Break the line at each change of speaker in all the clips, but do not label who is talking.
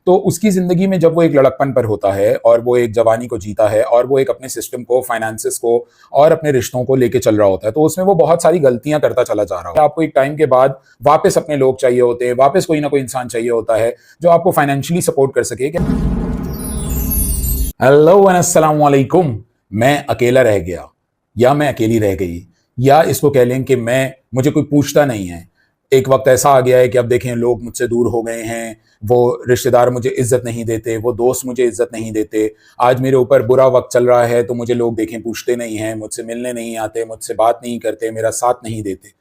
तो उसकी जिंदगी में जब वो एक लड़कपन पर होता है और वो एक जवानी को जीता है और वो एक अपने सिस्टम को, फाइनेंसेस को और अपने रिश्तों को लेके चल रहा होता है, तो उसमें वो बहुत सारी गलतियां करता चला जा रहा होता है। आपको एक टाइम के बाद वापस अपने लोग चाहिए होते हैं, वापस कोई ना कोई इंसान चाहिए होता है जो आपको फाइनेंशियली सपोर्ट कर सके। हेलो एंड अस्सलाम वालेकुम। मैं अकेला रह गया या मैं अकेली रह गई, या इसको कह लें कि मुझे कोई पूछता नहीं है। एक वक्त ऐसा आ गया है कि अब देखें लोग मुझसे दूर हो गए हैं, वो रिश्तेदार मुझे इज्जत नहीं देते, वो दोस्त मुझे इज्जत नहीं देते। आज मेरे ऊपर बुरा वक्त चल रहा है तो मुझे लोग देखें पूछते नहीं हैं, मुझसे मिलने नहीं आते, मुझसे बात नहीं करते, मेरा साथ नहीं देते।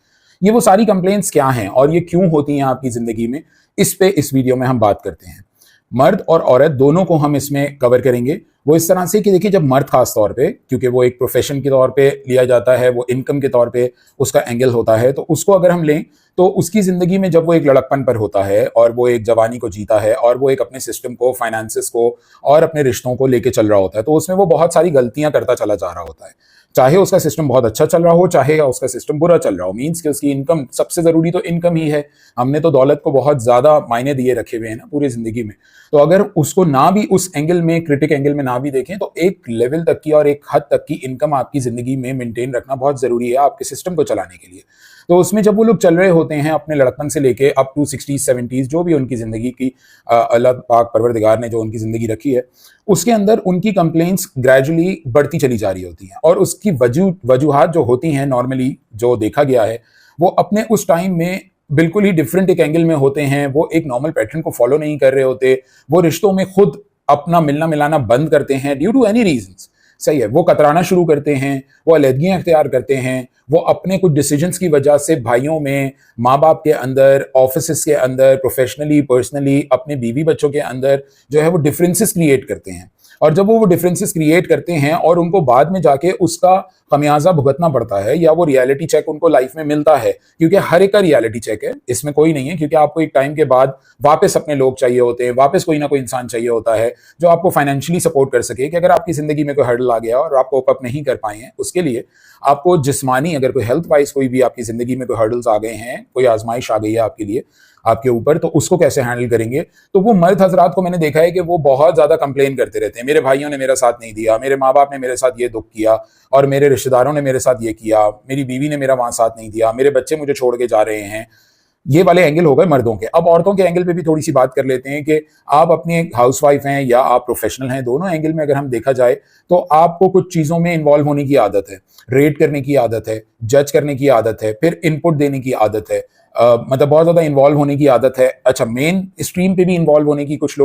ये वो सारी कंप्लेंट्स क्या हैं और ये क्यों होती हैं आपकी जिंदगी में, इस वीडियो में हम बात करते हैं। मर्द और औरत दोनों को हम इसमें कवर करेंगे। वो इस तरह से कि देखिए, जब मर्द खास तौर पे, क्योंकि वो एक प्रोफेशन के तौर पे लिया जाता है, वो इनकम के तौर पे उसका एंगल होता है, तो उसको अगर हम लें तो उसकी जिंदगी में जब वो एक लड़कपन पर होता है और वो एक जवानी को जीता है और वो एक अपने सिस्टम को, फाइनेंसेस को और अपने रिश्तों को लेके चल रहा होता है, तो उसमें वो बहुत सारी गलतियां करता चला जा रहा होता है। चाहे उसका सिस्टम बहुत अच्छा चल रहा हो, चाहे उसका सिस्टम बुरा चल रहा हो, मींस कि उसकी इनकम, सबसे जरूरी तो इनकम ही है। हमने तो दौलत को बहुत ज्यादा मायने दिए रखे हुए हैं ना पूरी जिंदगी में। तो अगर उसको ना भी उस एंगल में, क्रिटिक एंगल में ना भी देखें, तो एक लेवल तक की और एक हद तक की इनकम आपकी जिंदगी में मेंटेन रखना बहुत जरूरी है आपके सिस्टम को चलाने के लिए। तो उसमें जब वो लोग चल रहे होते हैं अपने लड़कपन से लेके अप टू 60s 70s, जो भी उनकी जिंदगी की अल्लाह पाक परवरदिगार ने जो उनकी जिंदगी रखी है, उसके अंदर उनकी कंप्लेंट्स ग्रेजुअली बढ़ती चली जा रही होती हैं। और उसकी वजूहात जो होती हैं, नॉर्मली जो देखा गया है, वो अपने उस टाइम में बिल्कुल ही डिफरेंट एक एंगल में होते हैं। वो एक नॉर्मल पैटर्न को फॉलो नहीं कर रहे होते। वो रिश्तों में खुद अपना मिलना मिलाना बंद करते हैं ड्यू टू एनी रीजंस। सही है, वो कतराना शुरू करते हैं, वो अलहदगियां इख्तियार करते हैं, वो अपने कुछ डिसीजंस की वजह से भाइयों में, माँ बाप के अंदर, ऑफिस के अंदर, प्रोफेशनली, पर्सनली, अपने बीवी बच्चों के अंदर जो है वो डिफरेंसेस क्रिएट करते हैं। और जब वो डिफरेंसेस क्रिएट करते हैं और उनको बाद में जाके उसका खमियाजा भुगतना पड़ता है, या वो रियलिटी चेक उनको लाइफ में मिलता है, क्योंकि हर एक का रियलिटी चेक है, इसमें कोई नहीं है, क्योंकि आपको एक टाइम के बाद वापस अपने लोग चाहिए होते हैं, वापस कोई ना कोई इंसान चाहिए होता है जो आपको फाइनेंशियली सपोर्ट कर सके। कि अगर आपकी जिंदगी में कोई हर्डल आ गया और आप कोप अप नहीं कर पाए हैं, उसके लिए आपको जिस्मानी, अगर कोई हेल्थ वाइज कोई भी आपकी जिंदगी में कोई हर्डल्स आ गए हैं, कोई आजमाइश आ गई है आपके लिए, आपके ऊपर, तो उसको कैसे हैंडल करेंगे। तो वो मर्द हजरात को मैंने देखा है कि वो बहुत ज्यादा कंप्लेन करते रहते हैं, मेरे भाइयों ने मेरा साथ नहीं दिया, मेरे माँ बाप ने मेरे साथ ये दुख किया, और मेरे रिश्तेदारों ने मेरे साथ ये किया, मेरी बीवी ने मेरा वहां साथ नहीं दिया, मेरे बच्चे मुझे छोड़ के जा रहे हैं। ये वाले एंगल हो गए मर्दों के। अब औरतों के एंगल पे भी थोड़ी सी बात कर लेते हैं कि आप अपनी हाउसवाइफ हैं या आप प्रोफेशनल हैं, दोनों एंगल में अगर हम देखा जाए तो आपको कुछ चीजों में इन्वॉल्व होने की आदत है, रेट करने की आदत है, जज करने की आदत है, फिर इनपुट देने की आदत है, मतलब बहुत ज्यादा इन्वॉल्व होने की आदत है। अच्छा, मेन स्ट्रीम पे भी इन्वॉल्व होने की कुछ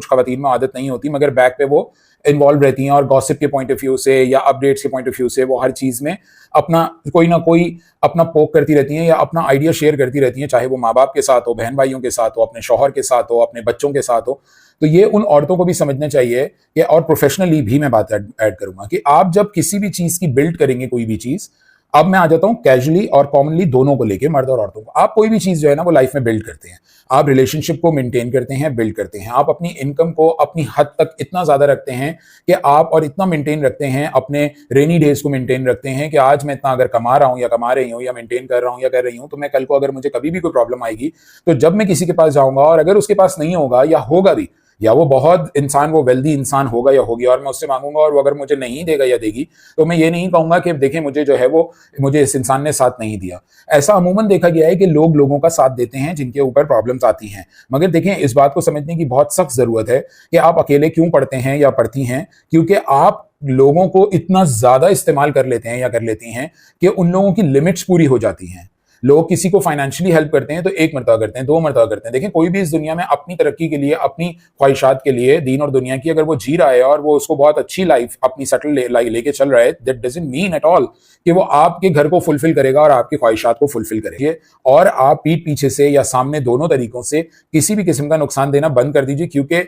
खवातीन में आदत नहीं होती, मगर बैक पे वो इन्वॉल्व रहती हैं, और गॉसिप के पॉइंट ऑफ व्यू से या अपडेट्स के पॉइंट ऑफ व्यू से वो हर चीज में अपना कोई ना कोई अपना पोक करती रहती हैं या अपना आइडिया शेयर करती रहती हैं, चाहे वो माँ बाप के साथ हो, बहन भाइयों के साथ हो, अपने शौहर के साथ हो, अपने बच्चों के साथ हो। तो ये उन औरतों को भी समझना चाहिए कि, और प्रोफेशनली भी मैं बात ऐड करूंगा कि आप जब किसी भी चीज की बिल्ड करेंगे, कोई भी चीज, अब मैं आ जाता हूं कैजुअली और कॉमनली दोनों को लेके, मर्द और औरतों को। आप कोई भी चीज जो है ना वो लाइफ में बिल्ड करते हैं, आप रिलेशनशिप को मेंटेन करते हैं, बिल्ड करते हैं, आप अपनी इनकम को अपनी हद तक इतना ज्यादा रखते हैं कि आप, और इतना मेंटेन रखते हैं, अपने रेनी डेज को मेंटेन रखते हैं कि आज मैं इतना अगर कमा रहा हूं या कमा रही हूं या मेंटेन कर रहा हूं या कर रही हूं, तो मैं कल को अगर मुझे कभी भी कोई प्रॉब्लम आएगी, तो जब मैं किसी के पास जाऊंगा, और अगर उसके पास नहीं होगा या होगा भी, या वो बहुत इंसान, वो वेल्दी इंसान होगा या होगी, और मैं उससे मांगूंगा और वो अगर मुझे नहीं देगा या देगी, तो मैं ये नहीं कहूंगा कि देखें मुझे जो है वो, मुझे इस इंसान ने साथ नहीं दिया। ऐसा अमूमन देखा गया है कि लोग लोगों का साथ देते हैं जिनके ऊपर प्रॉब्लम्स आती हैं। मगर देखें, इस बात को समझने की बहुत सख्त जरूरत है कि आप अकेले क्यों पढ़ते हैं या पढ़ती हैं, क्योंकि आप लोगों को इतना ज्यादा इस्तेमाल कर लेते हैं या कर लेती हैं कि उन लोगों की लिमिट्स पूरी हो जाती हैं। लोग किसी को फाइनेंशियली हेल्प करते हैं तो एक मरतबा करते हैं, दो मरतबा करते हैं। देखें, कोई भी इस दुनिया में अपनी तरक्की के लिए, अपनी ख्वाहिशात के लिए, दीन और दुनिया की, अगर वो जी रहा है और वो उसको बहुत अच्छी लाइफ अपनी सेटल लेके चल रहा है, that doesn't mean at all कि वो आपके घर को फुलफिल करेगा और आपकी ख्वाहिशात को फुलफिल करेगा। और आप पीठ पीछे से या सामने, दोनों तरीकों से किसी भी किस्म का नुकसान देना बंद कर दीजिए, क्योंकि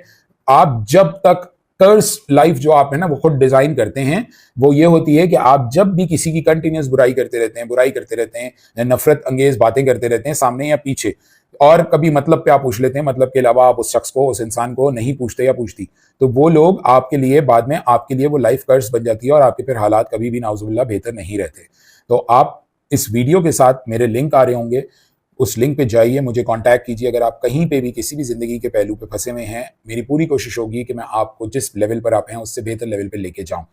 आप जब तक कर्स लाइफ जो आप है ना वो खुद डिजाइन करते हैं, वो ये होती है कि आप जब भी किसी की कंटिन्यूस बुराई करते रहते हैं, नफरत अंगेज बातें करते रहते हैं, सामने या पीछे, और कभी मतलब पे आप पूछ लेते हैं, मतलब के अलावा आप उस शख्स को, उस इंसान को नहीं पूछते या पूछती, तो वो लोग आपके लिए बाद में, आपके लिए वो लाइफ कर्स बन जाती है और आपके फिर हालात कभी भी नाउजुबिल्लाह बेहतर नहीं रहते। तो आप इस वीडियो के साथ, मेरे लिंक आ रहे होंगे, उस लिंक पे जाइए, मुझे कांटेक्ट कीजिए। अगर आप कहीं पे भी किसी भी ज़िंदगी के पहलू पे फंसे हुए हैं, मेरी पूरी कोशिश होगी कि मैं आपको जिस लेवल पर आप हैं उससे बेहतर लेवल पे लेके जाऊं।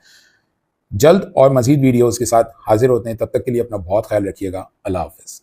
जल्द और मज़ीद वीडियोज़ के साथ हाजिर होते हैं, तब तक के लिए अपना बहुत ख्याल रखिएगा। अल्लाह हाफ़िज़।